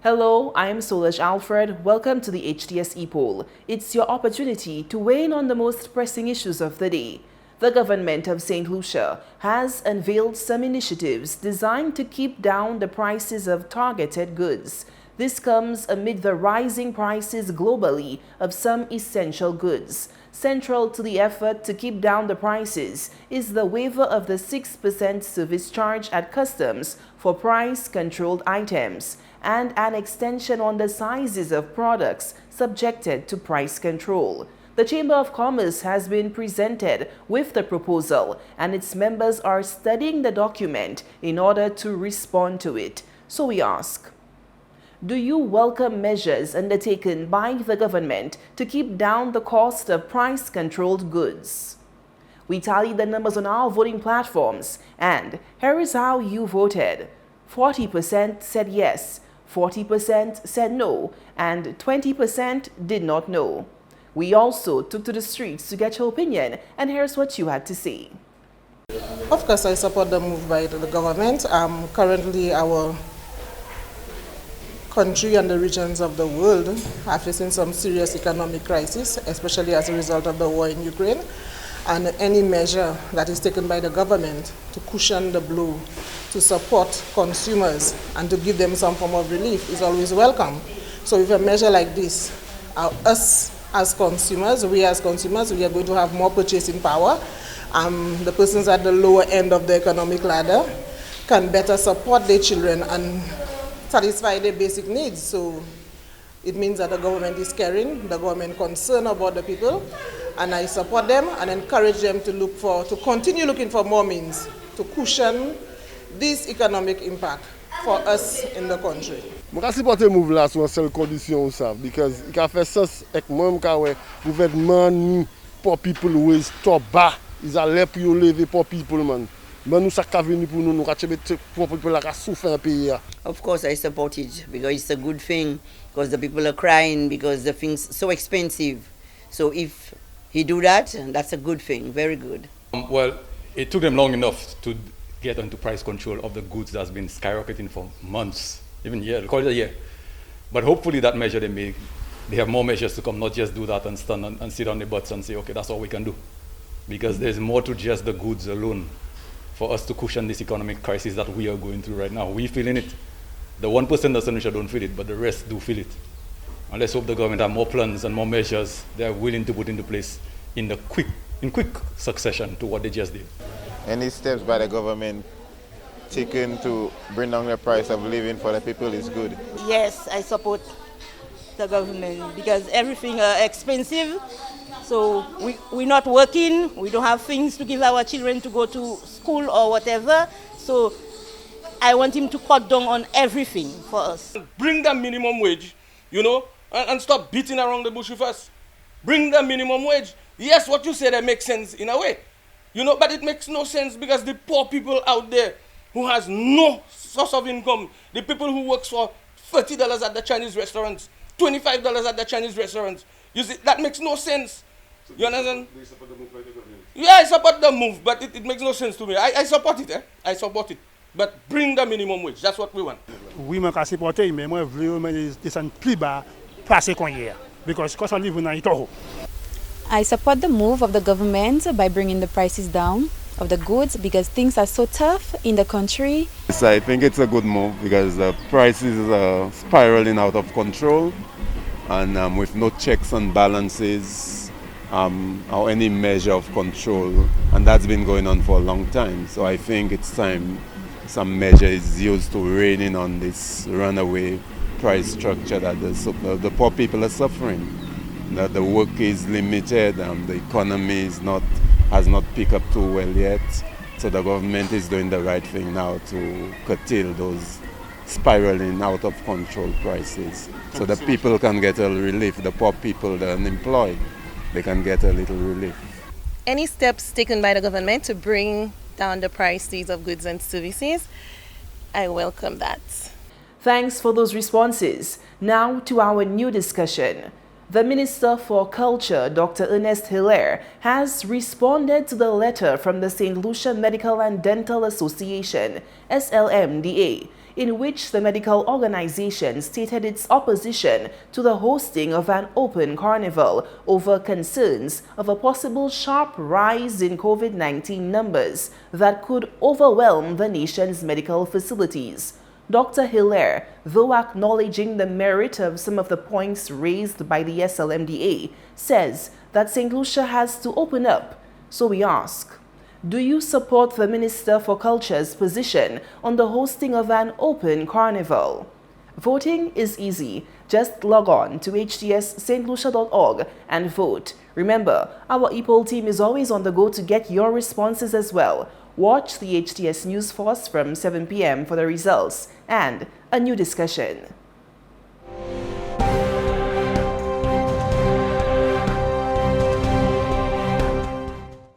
Hello, I am Solaj Alfred. Welcome to the Hts Epoll. It's your opportunity to weigh in on the most pressing issues of the day. The government of St. Lucia has unveiled some initiatives designed to keep down the prices of targeted goods. This comes amid the rising prices globally of some essential goods. Central to the effort to keep down the prices is the waiver of the 6% service charge at customs for price-controlled items and an extension on the sizes of products subjected to price control. The Chamber of Commerce has been presented with the proposal, and its members are studying the document in order to respond to it. So we ask, do you welcome measures undertaken by the government to keep down the cost of price-controlled goods? We tally the numbers on our voting platforms, and here is how you voted. 40% said yes, 40% said no, and 20% did not know. We also took to the streets to get your opinion, and here's what you had to say. Of course, I support the move by the government. Currently, our country and the regions of the world are facing some serious economic crisis, especially as a result of the war in Ukraine. And any measure that is taken by the government to cushion the blow, to support consumers and to give them some form of relief is always welcome. So with a measure like this, us as consumers, we are going to have more purchasing power. The persons at the lower end of the economic ladder can better support their children and satisfy their basic needs. So it means that the government is caring, the government concerned about the people, and I support them and encourage them to continue looking for more means to cushion this economic impact for us in the country. Je supporte le move là sur une seule condition because il a fait sens avec moi le gouvernement pour people who is top bas, ils allaient pour lever pour people man. Mais nous ça qu'a venu pour nous pour people la souffrir un pays. Of course I support it because it's a good thing because the people are crying because the things so expensive. So if he do that, that's a good thing, very good. Well, it took them long enough to get into price control of the goods that's been skyrocketing for months, even years, call it a year. But hopefully that measure they have more measures to come, not just do that and stand and sit on the butts and say, okay, that's all we can do. Because there's more to just the goods alone for us to cushion this economic crisis that we are going through right now. We feeling it. The 1% that's in don't feel it, but the rest do feel it. And let's hope the government have more plans and more measures they are willing to put into place in quick succession to what they just did. Any steps by the government taken to bring down the price of living for the people is good. Yes, I support the government because everything is expensive. So we're not working, we don't have things to give our children to go to school or whatever. So I want him to cut down on everything for us. Bring the minimum wage, and stop beating around the bush with us. Bring the minimum wage. Yes, what you said that makes sense in a way, but it makes no sense because the poor people out there who has no source of income, the people who works for $30 at the Chinese restaurants, $25 at the Chinese restaurants, you see, that makes no sense. You understand? Do you support the move by the government? Yeah, I support the move, but it makes no sense to me. I support it, I support it. But bring the minimum wage, that's what we want. Oui, je peux supporter, mais moi, je veux descendre plus bas, passer qu'on y est. Because cost of living is too high. I support the move of the government by bringing the prices down of the goods because things are so tough in the country. Yes, I think it's a good move because the prices are spiraling out of control and with no checks and balances or any measure of control, and that's been going on for a long time. So I think it's time some measure is used to rein in on this runaway price structure that the poor people are suffering. That the work is limited and the economy has not picked up too well yet. So the government is doing the right thing now to curtail those spiraling out of control prices. So the people can get a relief, the poor people, the unemployed, they can get a little relief. Any steps taken by the government to bring down the prices of goods and services, I welcome that. Thanks for those responses. Now to our new discussion. The Minister for Culture, Dr. Ernest Hilaire, has responded to the letter from the St. Lucia Medical and Dental Association, SLMDA, in which the medical organization stated its opposition to the hosting of an open carnival over concerns of a possible sharp rise in COVID-19 numbers that could overwhelm the nation's medical facilities. Dr. Hilaire, though acknowledging the merit of some of the points raised by the SLMDA, says that St. Lucia has to open up. So we ask, do you support the Minister for Culture's position on the hosting of an open carnival? Voting is easy. Just log on to htsstlucia.org and vote. Remember, our Epoll team is always on the go to get your responses as well. Watch the HTS News Force from 7 p.m. for the results and a new discussion.